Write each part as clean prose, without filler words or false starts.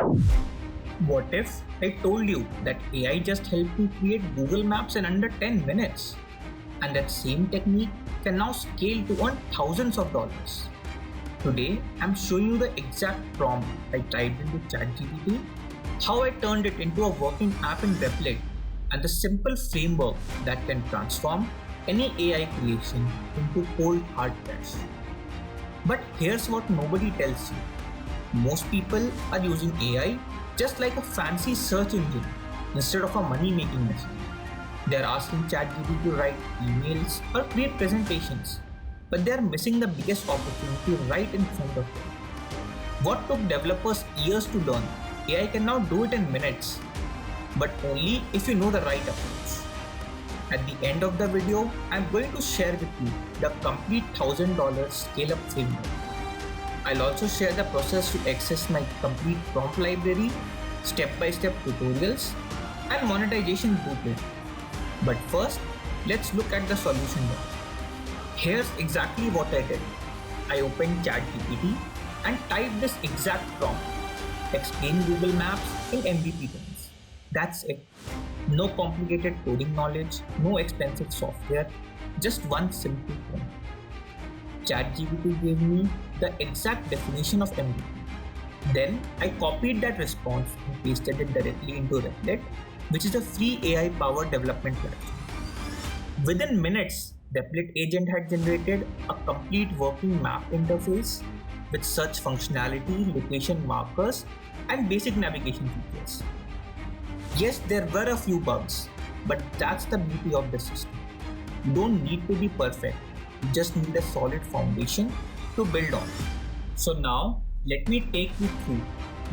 What if I told you that AI just helped me create Google Maps in under 10 minutes? And that same technique can now scale to earn thousands of dollars. Today, I'm showing you the exact prompt I typed into ChatGPT, how I turned it into a working app in Replit, and the simple framework that can transform any AI creation into cold hard cash. But here's what nobody tells you. Most people are using AI just like a fancy search engine instead of a money-making machine. They're asking ChatGPT to write emails or create presentations, but they're missing the biggest opportunity right in front of them. What took developers years to learn, AI can now do it in minutes, but only if you know the right approach. At the end of the video, I'm going to share with you the complete $1,000 scale-up framework. I'll also share the process to access my complete prompt library, step-by-step tutorials, and monetization blueprint. But first, let's look at the solution now. Here's exactly what I did. I opened ChatGPT and typed this exact prompt. Explain Google Maps in MVP terms. That's it. No complicated coding knowledge, no expensive software, just one simple prompt. ChatGPT gave me the exact definition of MVP. Then I copied that response and pasted it directly into Replit, which is a free AI-powered development platform. Within minutes, Replit agent had generated a complete working map interface with search functionality, location markers, and basic navigation features. Yes, there were a few bugs, but that's the beauty of the system. You don't need to be perfect, you just need a solid foundation to build on. So now, let me take you through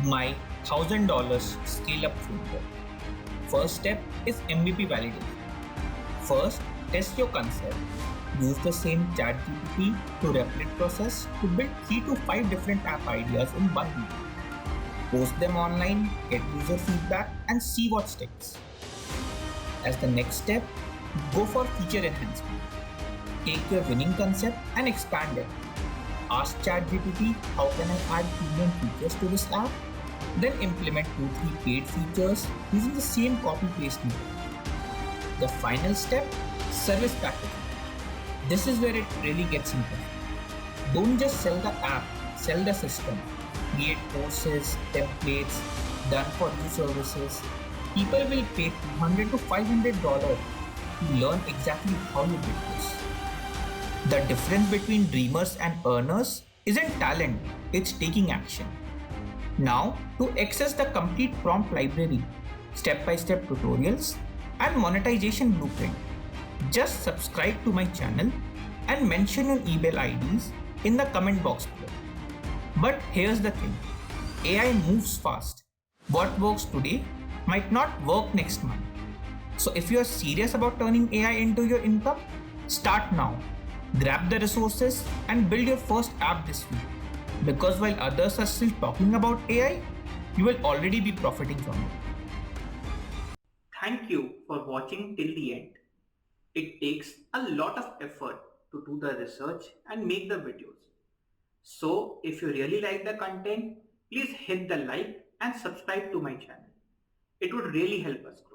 my $1,000 scale-up framework. First step is MVP validation. First, test your concept. Use the same ChatGPT to Replit process to build 3 to 5 different app ideas in 1 week. Post them online, get user feedback, and see what sticks. As the next step, go for feature enhancement. Take your winning concept and expand it. Ask ChatGPT, how can I add premium features to this app? Then implement 2-3 paid features using the same copy-paste method. The final step, service packaging. This is where it really gets interesting. Don't just sell the app, sell the system. Create courses, templates, done for you services. People will pay $200 to $500 to learn exactly how you did this. The difference between dreamers and earners isn't talent, it's taking action. Now, to access the complete prompt library, step-by-step tutorials, and monetization blueprint, just subscribe to my channel and mention your email IDs in the comment box below. But here's the thing, AI moves fast. What works today might not work next month. So if you are serious about turning AI into your income, start now. Grab the resources and build your first app this week. Because while others are still talking about AI, you will already be profiting from it. Thank you for watching till the end. It takes a lot of effort to do the research and make the videos. So if you really like the content, please hit the like and subscribe to my channel. It would really help us grow.